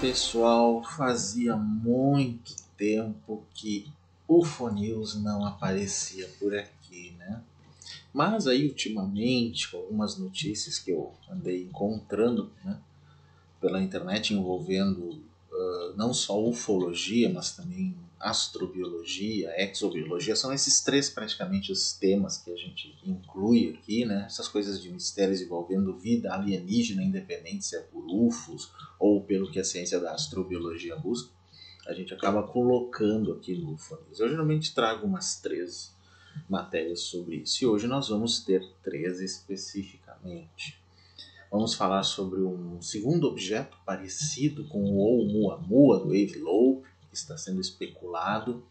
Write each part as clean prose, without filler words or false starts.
pessoal, fazia muito tempo que UFO News não aparecia por aqui, né? Mas aí ultimamente, com algumas notícias que eu andei encontrando, né, pela internet envolvendo não só ufologia, mas também astrobiologia, exobiologia, são esses três praticamente os temas que a gente inclui aqui, né? Essas coisas de mistérios envolvendo vida alienígena, independente se é por UFOs ou pelo que a ciência da astrobiologia busca, a gente acaba colocando aqui no UFONews. Eu geralmente trago umas três matérias sobre isso, e hoje nós vamos ter três especificamente. Vamos falar sobre um segundo objeto parecido com o Oumuamua do Wave Lobe, que está sendo especulado.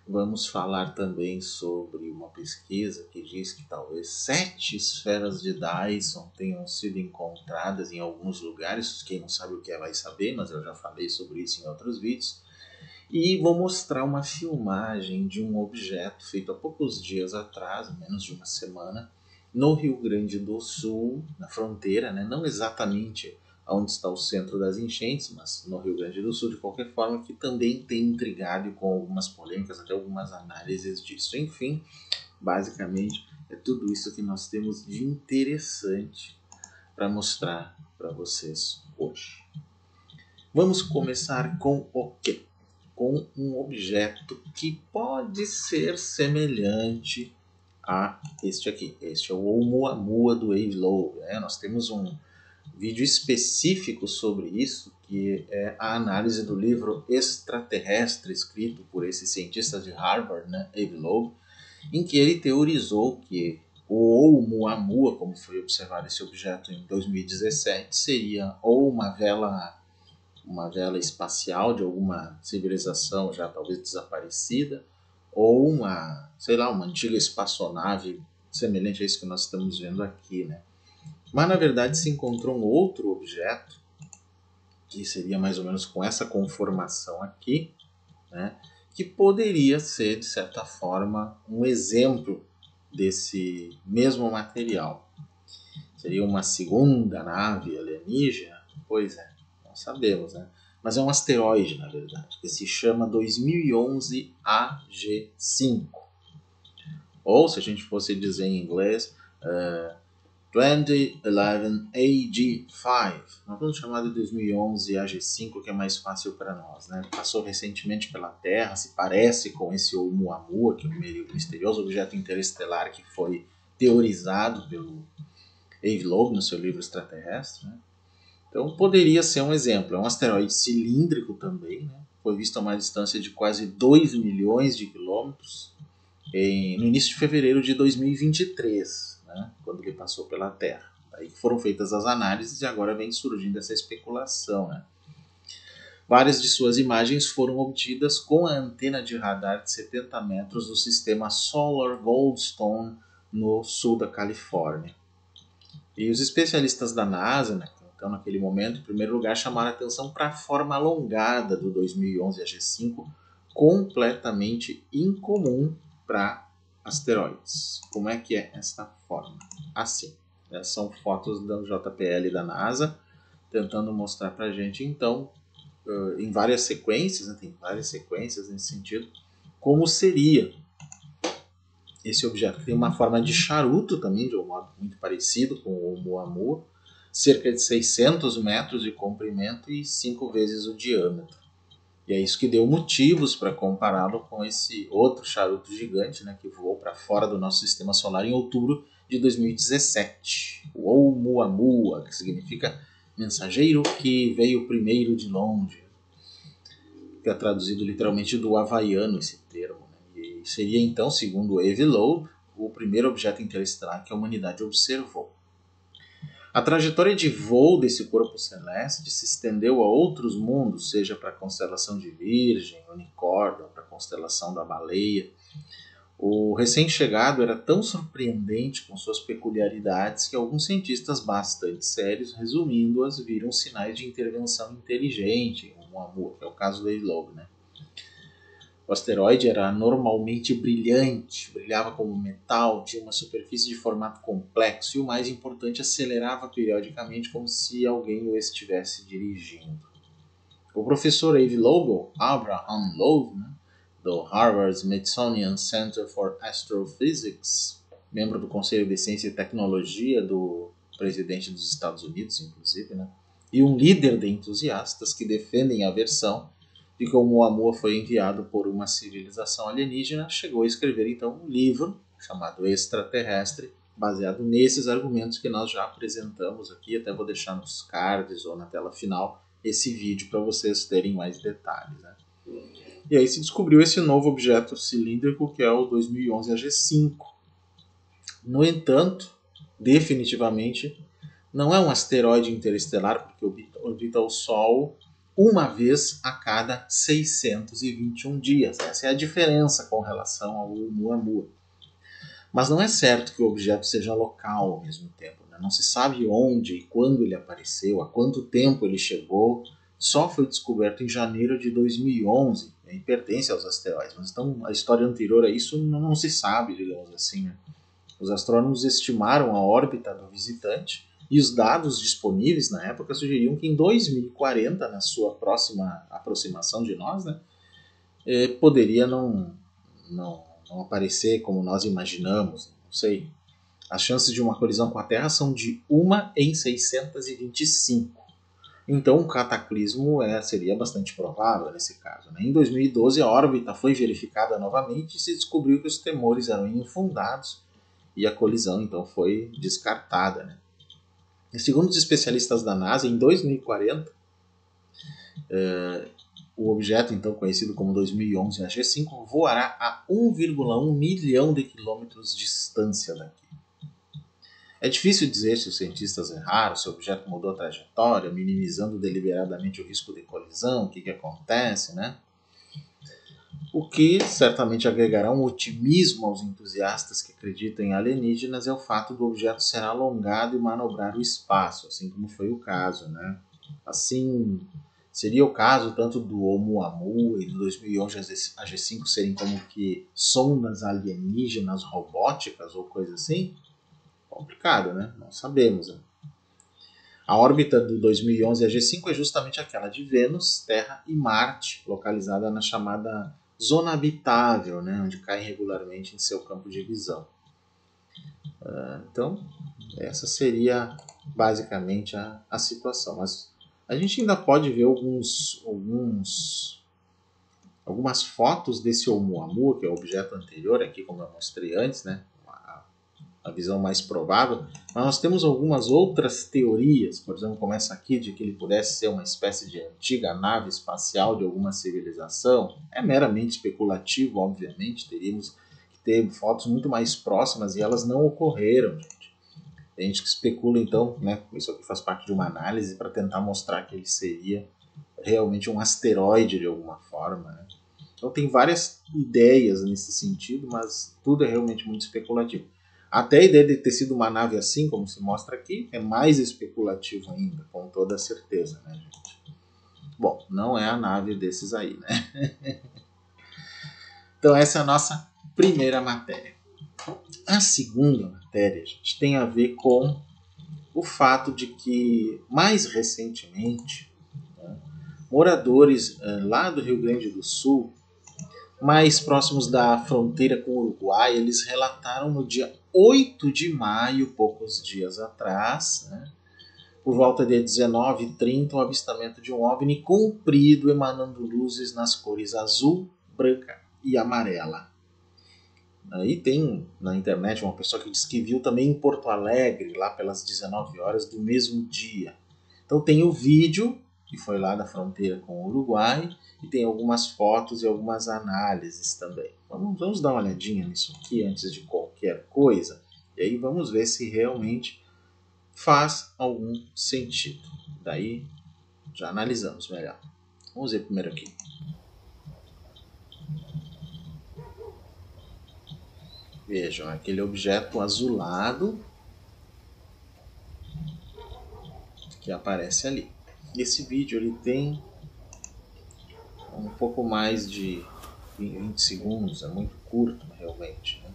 Vamos falar também sobre uma pesquisa que diz que talvez 7 esferas de Dyson tenham sido encontradas em alguns lugares. Quem não sabe o que é vai saber, mas eu já falei sobre isso em outros vídeos. E vou mostrar uma filmagem de um objeto feito há poucos dias atrás, menos de uma semana, no Rio Grande do Sul, na fronteira, né? Não exatamente onde está o centro das enchentes, mas no Rio Grande do Sul, de qualquer forma, que também tem intrigado com algumas polêmicas, até algumas análises disso. Enfim, basicamente, é tudo isso que nós temos de interessante para mostrar para vocês hoje. Vamos começar com o quê? Com um objeto que pode ser semelhante a este aqui. Este é o Oumuamua do Wave Lobe, né? Nós temos um vídeo específico sobre isso, que é a análise do livro Extraterrestre, escrito por esse cientista de Harvard, né, Wave Lobe, em que ele teorizou que o Oumuamua, como foi observado esse objeto em 2017, seria ou uma vela espacial de alguma civilização já talvez desaparecida, ou uma antiga espaçonave semelhante a isso que nós estamos vendo aqui, né? Mas na verdade se encontrou um outro objeto que seria mais ou menos com essa conformação aqui, né? Que poderia ser de certa forma um exemplo desse mesmo material. Seria uma segunda nave alienígena? Pois é, não sabemos, né? Mas é um asteroide, na verdade, que se chama 2011 AG5. Ou, se a gente fosse dizer em inglês, 2011 AG5. Nós vamos chamar de 2011 AG5, que é mais fácil para nós, né? Passou recentemente pela Terra, se parece com esse Oumuamua, que é um misterioso objeto interestelar que foi teorizado pelo Wave Lobe no seu livro Extraterrestre, né? Então poderia ser um exemplo. É um asteroide cilíndrico também, né? Foi visto a uma distância de quase 2 milhões de quilômetros no início de fevereiro de 2023, né? Quando ele passou pela Terra. Aí foram feitas as análises e agora vem surgindo essa especulação, né? Várias de suas imagens foram obtidas com a antena de radar de 70 metros do sistema Solar Goldstone no sul da Califórnia. E os especialistas da NASA, né, então naquele momento, em primeiro lugar, chamaram a atenção para a forma alongada do 2011 AG5, completamente incomum para asteroides. Como é que é essa forma? Assim, né, são fotos da JPL da NASA, tentando mostrar para a gente, então, em várias sequências, né, tem várias sequências nesse sentido, como seria esse objeto. Tem uma forma de charuto também, de um modo muito parecido com o Oumuamua, cerca de 600 metros de comprimento e 5 vezes o diâmetro. E é isso que deu motivos para compará-lo com esse outro charuto gigante, né, que voou para fora do nosso sistema solar em outubro de 2017. O Oumuamua, que significa mensageiro que veio primeiro de longe. Que é traduzido literalmente do havaiano esse termo. E seria então, segundo Wave Lobe, o primeiro objeto interestelar que a humanidade observou. A trajetória de voo desse corpo celeste se estendeu a outros mundos, seja para a constelação de Virgem, Unicórnio, para a constelação da Baleia. O recém-chegado era tão surpreendente com suas peculiaridades que alguns cientistas bastante sérios, resumindo-as, viram sinais de intervenção inteligente, que é o caso do Wave Lobe, né? O asteroide era normalmente brilhante, brilhava como metal, tinha uma superfície de formato complexo e, o mais importante, acelerava periodicamente como se alguém o estivesse dirigindo. O professor Abraham Lowe, né, do Harvard Smithsonian Center for Astrophysics, membro do Conselho de Ciência e Tecnologia do presidente dos Estados Unidos, inclusive, né, e um líder de entusiastas que defendem a versão de que o Oumuamua foi enviado por uma civilização alienígena, chegou a escrever então um livro chamado Extraterrestre, baseado nesses argumentos que nós já apresentamos aqui. Até vou deixar nos cards ou na tela final esse vídeo para vocês terem mais detalhes, né? E aí se descobriu esse novo objeto cilíndrico que é o 2011 AG5. No entanto, definitivamente não é um asteroide interestelar, porque orbita o Sol uma vez a cada 621 dias. Essa é a diferença com relação ao Oumuamua. Mas não é certo que o objeto seja local ao mesmo tempo, né? Não se sabe onde e quando ele apareceu, há quanto tempo ele chegou. Só foi descoberto em janeiro de 2011 e pertence aos asteroides. Mas então a história anterior a isso não se sabe, digamos assim, né? Os astrônomos estimaram a órbita do visitante e os dados disponíveis na época sugeriam que em 2040, na sua próxima aproximação de nós, né, poderia não aparecer como nós imaginamos, não sei. As chances de uma colisão com a Terra são de 1 em 625. Então um cataclismo seria bastante provável nesse caso, né? Em 2012 a órbita foi verificada novamente e se descobriu que os temores eram infundados e a colisão então foi descartada, né? E segundo os especialistas da NASA, em 2040, o objeto então conhecido como 2011 AG5 voará a 1,1 milhão de quilômetros de distância daqui. É difícil dizer se os cientistas erraram, se o objeto mudou a trajetória, minimizando deliberadamente o risco de colisão, o que acontece, né? O que certamente agregará um otimismo aos entusiastas que acreditam em alienígenas é o fato do objeto ser alongado e manobrar o espaço, assim como foi o caso, né? Assim, seria o caso tanto do Oumuamua e do 2011 AG5 serem como que sondas alienígenas robóticas ou coisa assim? Complicado, né? Não sabemos, né? A órbita do 2011 AG5 é justamente aquela de Vênus, Terra e Marte, localizada na chamada zona habitável, né, onde cai regularmente em seu campo de visão. Então, essa seria basicamente a situação. Mas a gente ainda pode ver algumas fotos desse Oumuamua, que é o objeto anterior, aqui como eu mostrei antes, né, a visão mais provável, mas nós temos algumas outras teorias. Por exemplo, começa aqui de que ele pudesse ser uma espécie de antiga nave espacial de alguma civilização. É meramente especulativo, obviamente, teríamos que ter fotos muito mais próximas e elas não ocorreram, gente. Tem gente que especula, então, né, isso aqui faz parte de uma análise para tentar mostrar que ele seria realmente um asteroide de alguma forma, né? Então tem várias ideias nesse sentido, mas tudo é realmente muito especulativo. Até a ideia de ter sido uma nave assim, como se mostra aqui, é mais especulativo ainda, com toda certeza, né, gente? Bom, não é a nave desses aí, né? Então essa é a nossa primeira matéria. A segunda matéria, gente, tem a ver com o fato de que, mais recentemente, né, moradores lá do Rio Grande do Sul, mais próximos da fronteira com o Uruguai, eles relataram no dia 8 de maio, poucos dias atrás, né, por volta de 19h30, o avistamento de um OVNI comprido emanando luzes nas cores azul, branca e amarela. Aí tem na internet uma pessoa que diz que viu também em Porto Alegre, lá pelas 19 horas do mesmo dia. Então tem o vídeo, que foi lá da fronteira com o Uruguai, e tem algumas fotos e algumas análises também. Vamos dar uma olhadinha nisso aqui antes de qualquer coisa, e aí vamos ver se realmente faz algum sentido. Daí já analisamos melhor. Vamos ver primeiro aqui. Vejam, aquele objeto azulado que aparece ali. Esse vídeo ele tem um pouco mais de 20 segundos, é muito curto realmente, né?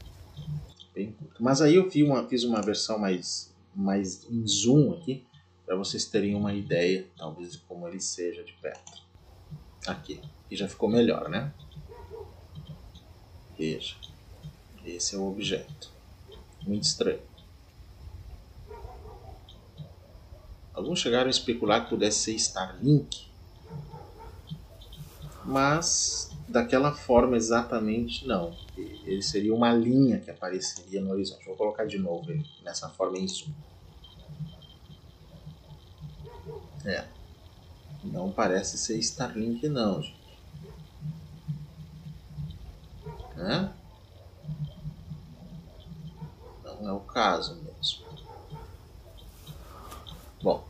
Bem curto. Mas aí eu fiz uma versão mais em zoom aqui, para vocês terem uma ideia, talvez, de como ele seja de perto. Aqui. E já ficou melhor, né? Veja. Esse é o objeto. Muito estranho. Alguns chegaram a especular que pudesse ser Starlink, mas daquela forma exatamente não. Ele seria uma linha que apareceria no horizonte. Vou colocar de novo ele nessa forma em zoom. Não parece ser Starlink não, gente. Não é o caso mesmo. Bom,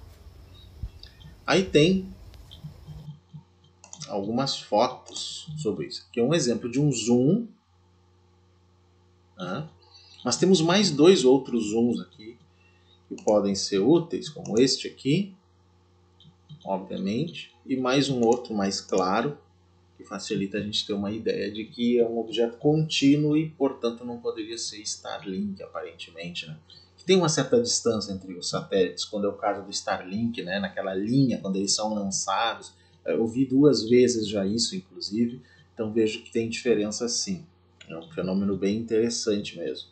aí tem algumas fotos sobre isso. Aqui é um exemplo de um zoom. Mas temos mais 2 outros zooms aqui que podem ser úteis, como este aqui, obviamente, e mais um outro mais claro, que facilita a gente ter uma ideia de que é um objeto contínuo e, portanto, não poderia ser Starlink, aparentemente, né? Que tem uma certa distância entre os satélites, quando é o caso do Starlink, né? Naquela linha, quando eles são lançados. Eu vi 2 vezes já isso, inclusive, então vejo que tem diferença sim. É um fenômeno bem interessante mesmo.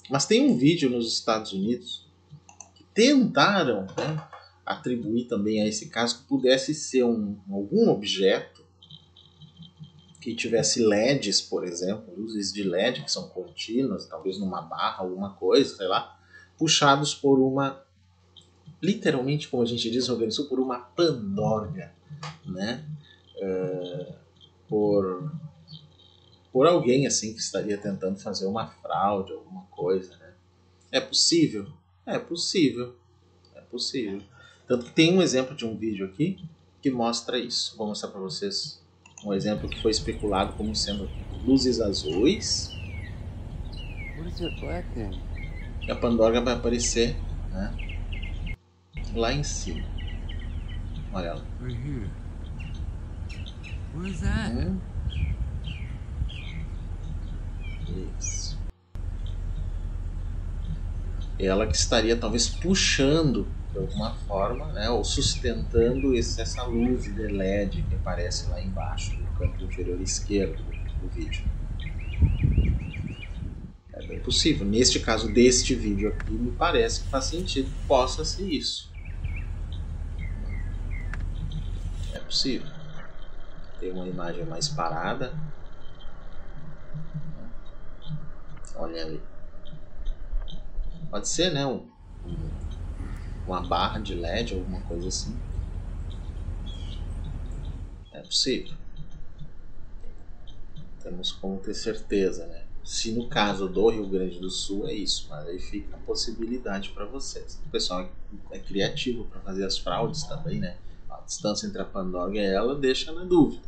Mas tem um vídeo nos Estados Unidos que tentaram, né, atribuir também a esse caso que pudesse ser algum objeto que tivesse LEDs, por exemplo, luzes de LED que são contínuas, talvez numa barra, alguma coisa, sei lá, puxados por uma, literalmente, como a gente diz no Rio Grande do Sul, por uma pandorga, né? Por alguém assim que estaria tentando fazer uma fraude, alguma coisa, né? É possível? É possível. É possível. Tanto que tem um exemplo de um vídeo aqui que mostra isso. Vou mostrar para vocês um exemplo que foi especulado como sendo luzes azuis. E a Pandora vai aparecer, né, lá em cima. Olha lá. Isso. Ela que estaria talvez puxando de alguma forma, né, ou sustentando essa luz de LED que aparece lá embaixo no canto inferior esquerdo do vídeo. É bem possível. Neste caso deste vídeo aqui, me parece que faz sentido que possa ser isso. É possível. Tem uma imagem mais parada. Olha ali. Pode ser, né? Uma barra de LED, alguma coisa assim. É possível. Temos como ter certeza, né? Se no caso do Rio Grande do Sul é isso, mas aí fica a possibilidade para vocês. O pessoal é criativo para fazer as fraudes também, né? A distância entre a Pandora e ela deixa na dúvida.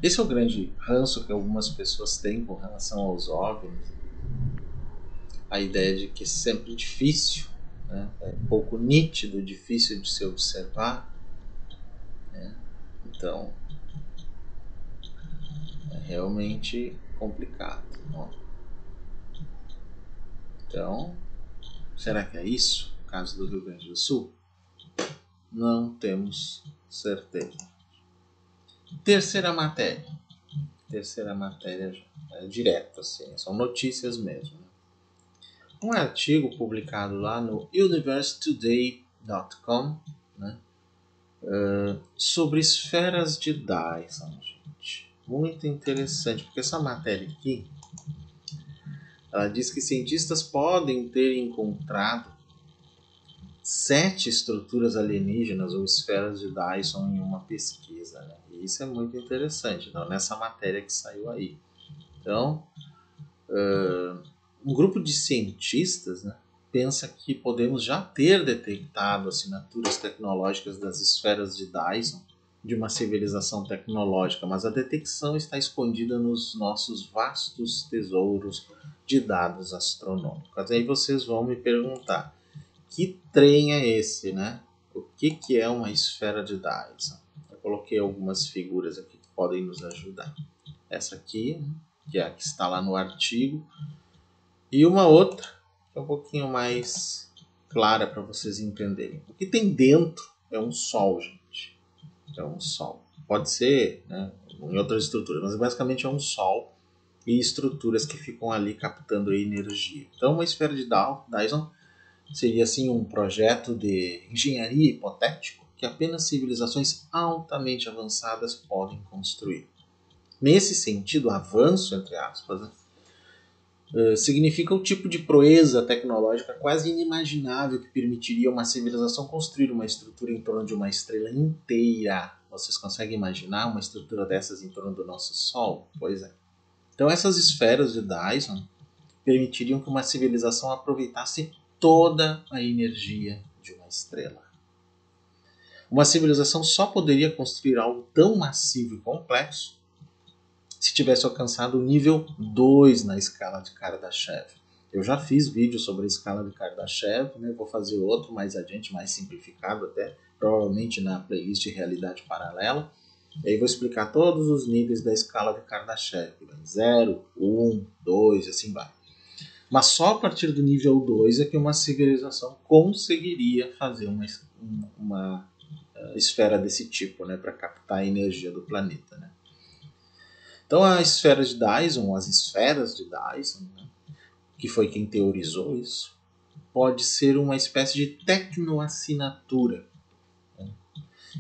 Esse é o grande ranço que algumas pessoas têm com relação aos OVNIs. A ideia de que é sempre difícil, né? É pouco nítido, difícil de se observar, né? Então é realmente complicado. Ó. Então, será que é isso? No caso do Rio Grande do Sul? Não temos certeza. Terceira matéria. Terceira matéria é direta, assim, são notícias mesmo. Um artigo publicado lá no universetoday.com, né, sobre esferas de Dyson, gente. Muito interessante, porque essa matéria aqui, ela diz que cientistas podem ter encontrado 7 estruturas alienígenas ou esferas de Dyson em uma pesquisa, né? E isso é muito interessante, então, nessa matéria que saiu aí. Então, um grupo de cientistas, né, pensa que podemos já ter detectado assinaturas tecnológicas das esferas de Dyson de uma civilização tecnológica, mas a detecção está escondida nos nossos vastos tesouros de dados astronômicos. Aí vocês vão me perguntar, que trem é esse, né? O que é uma esfera de Dyson? Eu coloquei algumas figuras aqui que podem nos ajudar. Essa aqui, que é a que está lá no artigo, e uma outra que é um pouquinho mais clara para vocês entenderem. O que tem dentro é um Sol, gente. É um Sol. Pode ser, né, em outras estruturas, mas basicamente é um Sol e estruturas que ficam ali captando a energia. Então, uma esfera de Dyson seria assim um projeto de engenharia hipotético que apenas civilizações altamente avançadas podem construir. Nesse sentido, avanço, entre aspas, né, significa o tipo de proeza tecnológica quase inimaginável que permitiria uma civilização construir uma estrutura em torno de uma estrela inteira. Vocês conseguem imaginar uma estrutura dessas em torno do nosso Sol? Pois é. Então essas esferas de Dyson permitiriam que uma civilização aproveitasse toda a energia de uma estrela. Uma civilização só poderia construir algo tão massivo e complexo se tivesse alcançado o nível 2 na escala de Kardashev. Eu já fiz vídeo sobre a escala de Kardashev, né? Vou fazer outro mais adiante, mais simplificado até, provavelmente na playlist de Realidade Paralela. E aí vou explicar todos os níveis da escala de Kardashev, 0, 1, 2, assim vai. Mas só a partir do nível 2 é que uma civilização conseguiria fazer uma esfera desse tipo, né, para captar a energia do planeta. Né? Então a esfera de Dyson, as esferas de Dyson, né, que foi quem teorizou isso, pode ser uma espécie de tecnoassinatura. Né?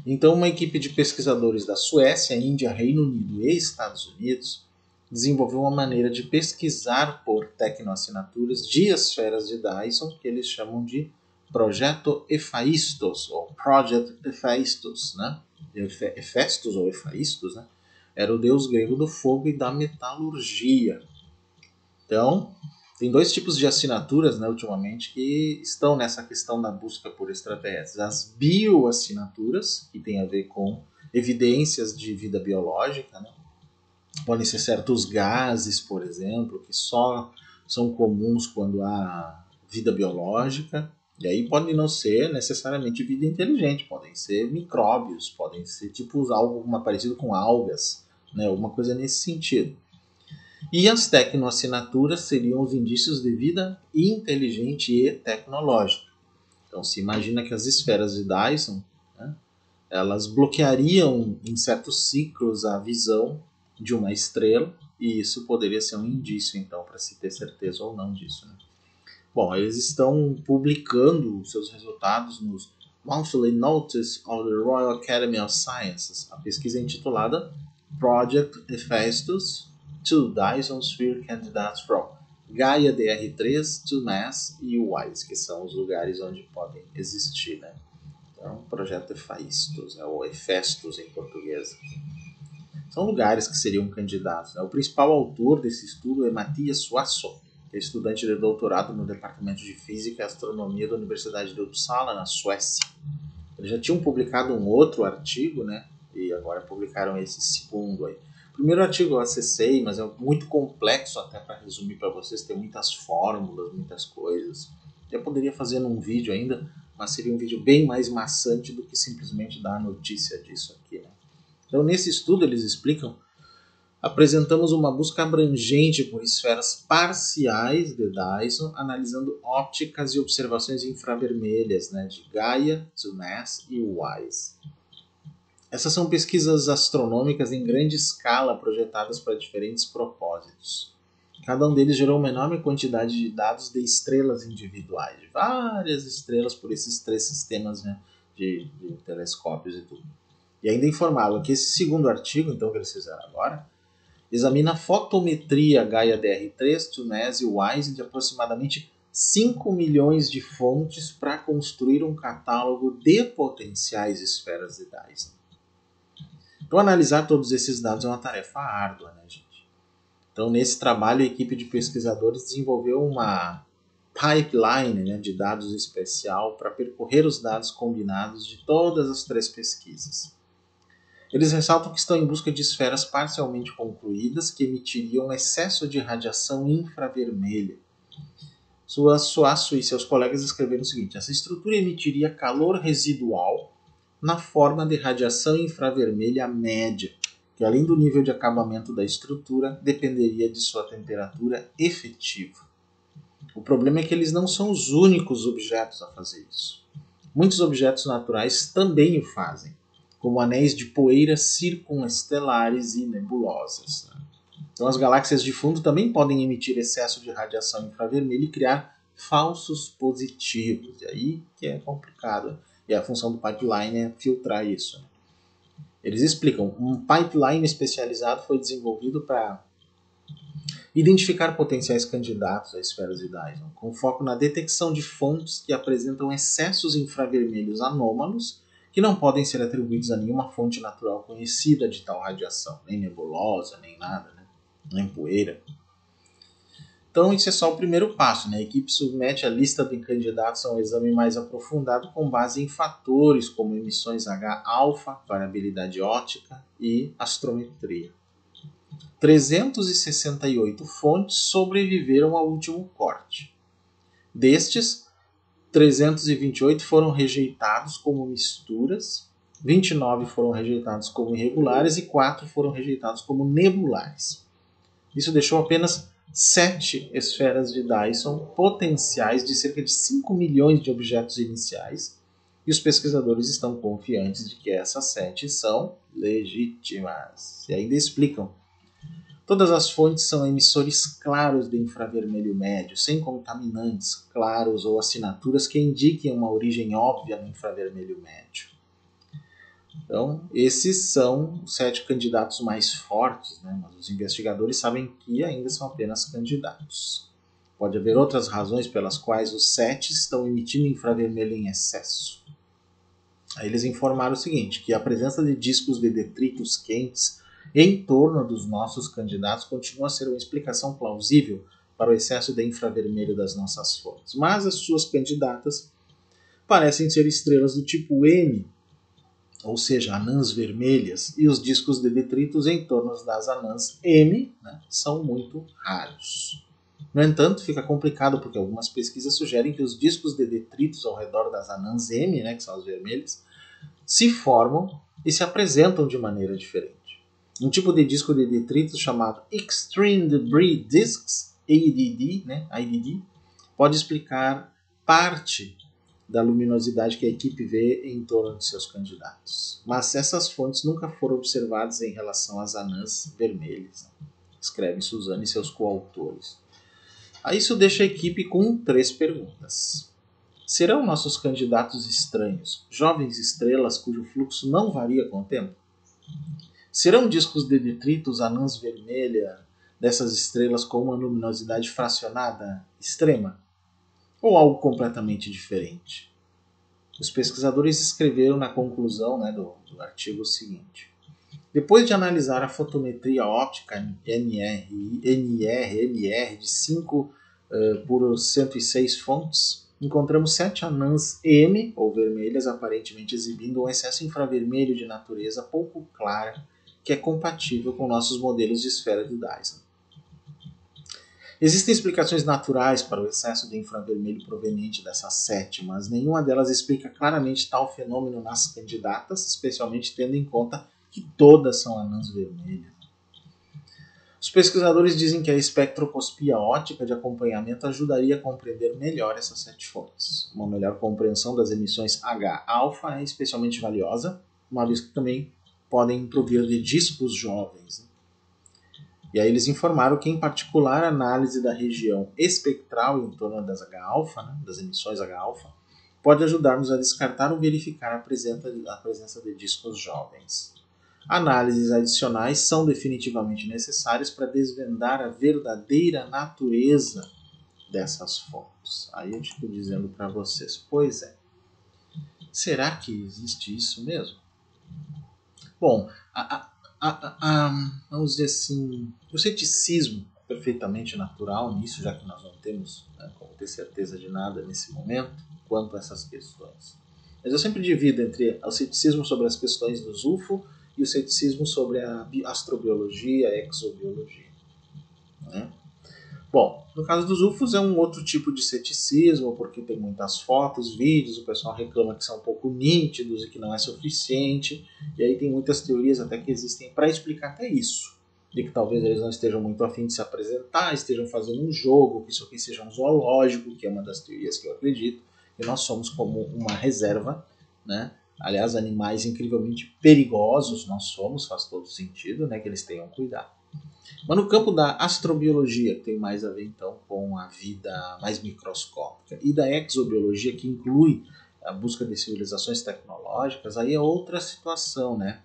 Então uma equipe de pesquisadores da Suécia, Índia, Reino Unido e Estados Unidos desenvolveu uma maneira de pesquisar por tecnoassinaturas de esferas de Dyson, que eles chamam de Projeto Hephaistos, ou Project Hephaistos, né? Hephaestus ou Hephaistos, né? Era o deus grego do fogo e da metalurgia. Então, tem dois tipos de assinaturas, né, ultimamente, que estão nessa questão da busca por extraterrestres. As bioassinaturas, que tem a ver com evidências de vida biológica, né? Podem ser certos gases, por exemplo, que só são comuns quando há vida biológica. E aí podem não ser necessariamente vida inteligente, podem ser micróbios, podem ser tipo algo parecido com algas, né? Alguma coisa nesse sentido. E as tecnoassinaturas seriam os indícios de vida inteligente e tecnológica. Então se imagina que as esferas de Dyson, né, elas bloqueariam em certos ciclos a visão de uma estrela, e isso poderia ser um indício, então, para se ter certeza ou não disso. Né? Bom, eles estão publicando seus resultados nos Monthly Notice of the Royal Academy of Sciences. A pesquisa é intitulada Project Hephaestus to Dyson Sphere Candidates from Gaia DR3 to Mass e WISE, que são os lugares onde podem existir. Né? Então, o projeto Hephaestus, ou Hephaestus em português. São lugares que seriam candidatos. Né? O principal autor desse estudo é Mattias Suasso, que é estudante de doutorado no Departamento de Física e Astronomia da Universidade de Uppsala, na Suécia. Eles já tinham publicado um outro artigo, né? E agora publicaram esse segundo aí. O primeiro artigo eu acessei, mas é muito complexo até para resumir para vocês, tem muitas fórmulas, muitas coisas. Eu poderia fazer num vídeo ainda, mas seria um vídeo bem mais maçante do que simplesmente dar a notícia disso aqui, né? Então, nesse estudo, eles explicam: apresentamos uma busca abrangente por esferas parciais de Dyson, analisando ópticas e observações infravermelhas, né, de Gaia, ZUMAS e WISE. Essas são pesquisas astronômicas em grande escala projetadas para diferentes propósitos. Cada um deles gerou uma enorme quantidade de dados de estrelas individuais, de várias estrelas por esses três sistemas, né, de telescópios e tudo. E ainda informaram que esse segundo artigo, então, que eles fizeram agora, examina a fotometria Gaia DR3, TUMES e WISE de aproximadamente 5 milhões de fontes para construir um catálogo de potenciais esferas de Dyson. Então, analisar todos esses dados é uma tarefa árdua, né, gente? Então, nesse trabalho, a equipe de pesquisadores desenvolveu uma pipeline, né, de dados especial para percorrer os dados combinados de todas as três pesquisas. Eles ressaltam que estão em busca de esferas parcialmente concluídas que emitiriam excesso de radiação infravermelha. Suasso e seus colegas escreveram o seguinte: essa estrutura emitiria calor residual na forma de radiação infravermelha média, que além do nível de acabamento da estrutura, dependeria de sua temperatura efetiva. O problema é que eles não são os únicos objetos a fazer isso. Muitos objetos naturais também o fazem. como anéis de poeira circunestelares e nebulosas. Então, as galáxias de fundo também podem emitir excesso de radiação infravermelha e criar falsos positivos. E aí que é complicado. E a função do pipeline é filtrar isso. Eles explicam, um pipeline especializado foi desenvolvido para identificar potenciais candidatos a esferas de Dyson, com foco na detecção de fontes que apresentam excessos infravermelhos anômalos que não podem ser atribuídos a nenhuma fonte natural conhecida de tal radiação, nem nebulosa, nem nada, né? Nem poeira. Então, isso é só o primeiro passo. Né? A equipe submete a lista de candidatos a um exame mais aprofundado com base em fatores como emissões H-alfa, variabilidade óptica e astrometria. 368 fontes sobreviveram ao último corte. Destes, 328 foram rejeitados como misturas, 29 foram rejeitados como irregulares e 4 foram rejeitados como nebulares. Isso deixou apenas 7 esferas de Dyson potenciais de cerca de 5 milhões de objetos iniciais, e os pesquisadores estão confiantes de que essas 7 são legítimas. E ainda explicam. Todas as fontes são emissores claros de infravermelho médio, sem contaminantes claros ou assinaturas que indiquem uma origem óbvia no infravermelho médio. Então, esses são os 7 candidatos mais fortes, né? Mas os investigadores sabem que ainda são apenas candidatos. Pode haver outras razões pelas quais os 7 estão emitindo infravermelho em excesso. Aí eles informaram o seguinte, que a presença de discos de detritos quentes em torno dos nossos candidatos continua a ser uma explicação plausível para o excesso de infravermelho das nossas fontes. Mas as suas candidatas parecem ser estrelas do tipo M, ou seja, anãs vermelhas, e os discos de detritos em torno das anãs M, né, são muito raros. No entanto, fica complicado porque algumas pesquisas sugerem que os discos de detritos ao redor das anãs M, né, que são as vermelhas, se formam e se apresentam de maneira diferente. Um tipo de disco de detritos chamado Extreme Debris Disks, ADD, né, IDD, pode explicar parte da luminosidade que a equipe vê em torno de seus candidatos. Mas essas fontes nunca foram observadas em relação às anãs vermelhas, né? Escreve Suzano e seus coautores. Aí isso deixa a equipe com 3 perguntas. Serão nossos candidatos estranhos jovens estrelas cujo fluxo não varia com o tempo? Serão discos de detritos anãs vermelha dessas estrelas com uma luminosidade fracionada extrema? Ou algo completamente diferente? Os pesquisadores escreveram na conclusão, né, do artigo o seguinte. Depois de analisar a fotometria óptica NR-MR de 5 por 106 fontes, encontramos 7 anãs M, ou vermelhas, aparentemente exibindo um excesso infravermelho de natureza pouco clara, que é compatível com nossos modelos de esfera de Dyson. Existem explicações naturais para o excesso de infravermelho proveniente dessas 7, mas nenhuma delas explica claramente tal fenômeno nas candidatas, especialmente tendo em conta que todas são anãs vermelhas. Os pesquisadores dizem que a espectroscopia óptica de acompanhamento ajudaria a compreender melhor essas 7 fontes. Uma melhor compreensão das emissões H-alfa é especialmente valiosa, uma vez que também podem provir de discos jovens. E aí eles informaram que, em particular, a análise da região espectral em torno das H-alfa, né, das emissões H-alfa, pode ajudar-nos a descartar ou verificar a presença de discos jovens. Análises adicionais são definitivamente necessárias para desvendar a verdadeira natureza dessas fontes. Aí eu estou dizendo para vocês, pois é, será que existe isso mesmo? Bom, vamos dizer assim, o ceticismo é perfeitamente natural nisso, já que nós não temos, né, como ter certeza de nada nesse momento quanto a essas questões. Mas eu sempre divido entre o ceticismo sobre as questões dos UFO e o ceticismo sobre a astrobiologia, a exobiologia. Né? Bom, no caso dos UFOs é um outro tipo de ceticismo, porque tem muitas fotos, vídeos, o pessoal reclama que são um pouco nítidos e que não é suficiente, e aí tem muitas teorias até que existem para explicar até isso, de que talvez eles não estejam muito afim de se apresentar, estejam fazendo um jogo, que isso aqui seja um zoológico, que é uma das teorias que eu acredito, e nós somos como uma reserva, né, Aliás, animais incrivelmente perigosos nós somos, faz todo sentido, né, que eles tenham cuidado. Mas no campo da astrobiologia, que tem mais a ver então com a vida mais microscópica, e da exobiologia, que inclui a busca de civilizações tecnológicas, aí é outra situação, né?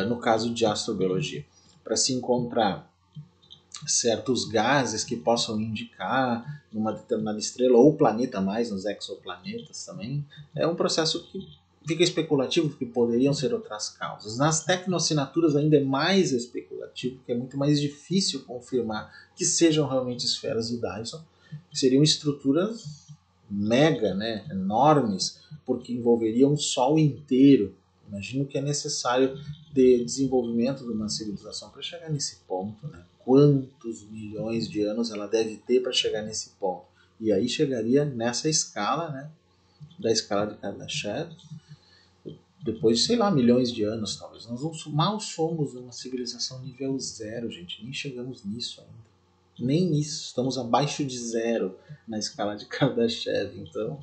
No caso de astrobiologia, para se encontrar certos gases que possam indicar numa determinada estrela ou planeta mais, nos exoplanetas também, é um processo que fica especulativo, porque poderiam ser outras causas. Nas tecnoassinaturas ainda é mais especulativo, porque é muito mais difícil confirmar que sejam realmente esferas de Dyson, que seriam estruturas mega, né, enormes, porque envolveriam o Sol inteiro. Imagino que é necessário de desenvolvimento de uma civilização para chegar nesse ponto, né? Quantos milhões de anos ela deve ter para chegar nesse ponto? E aí chegaria nessa escala, né? Da escala de Kardashev, depois, sei lá, milhões de anos, talvez. Nós mal somos uma civilização nível zero, gente. Nem chegamos nisso ainda. Nem isso. Estamos abaixo de zero na escala de Kardashev. Então,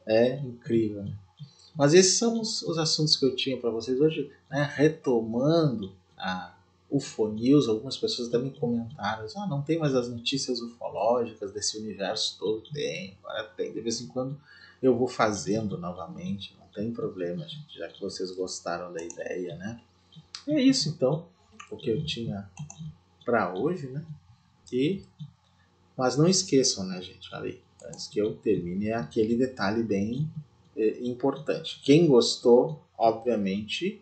é incrível, né? Mas esses são os assuntos que eu tinha para vocês hoje, né? Retomando a UFO News, algumas pessoas até me comentaram, não tem mais as notícias ufológicas desse universo todo. Tem, agora tem, de vez em quando eu vou fazendo novamente, não tem problema, gente, já que vocês gostaram da ideia, né? E é isso então, o que eu tinha para hoje, né? Mas não esqueçam, né, gente, falei, antes que eu termine, é aquele detalhe bem importante. Quem gostou, obviamente,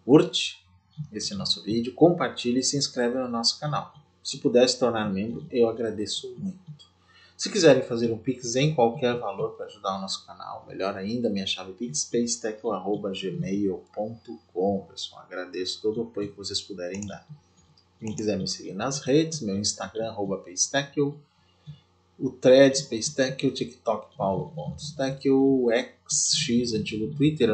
curte esse nosso vídeo, compartilhe e se inscreve no nosso canal. Se puder se tornar membro, eu agradeço muito. Se quiserem fazer um Pix em qualquer valor para ajudar o nosso canal, melhor ainda, minha chave Pix, pacetecno@gmail.com. Pessoal, agradeço todo o apoio que vocês puderem dar. Quem quiser me seguir nas redes, meu Instagram, @pacetecno, o Threads, Pacetecno, o TikTok, Paulo.Stecno, o X, antigo Twitter,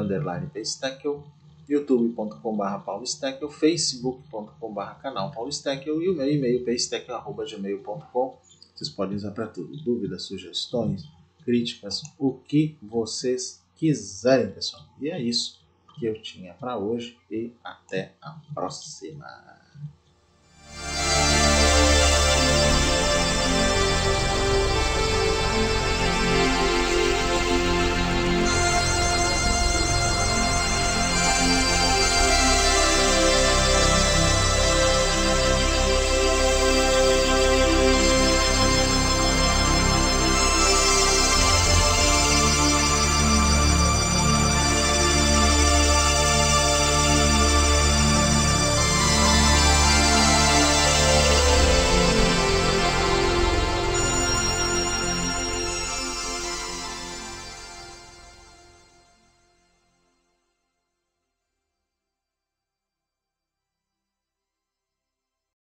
_Pacetecno, youtube.com/paulostecno, facebook.com/canal Paulostecno e o meu e-mail pacetecno@gmail.com. Vocês podem usar para tudo, dúvidas, sugestões, críticas, o que vocês quiserem, pessoal. E é isso que eu tinha para hoje e até a próxima.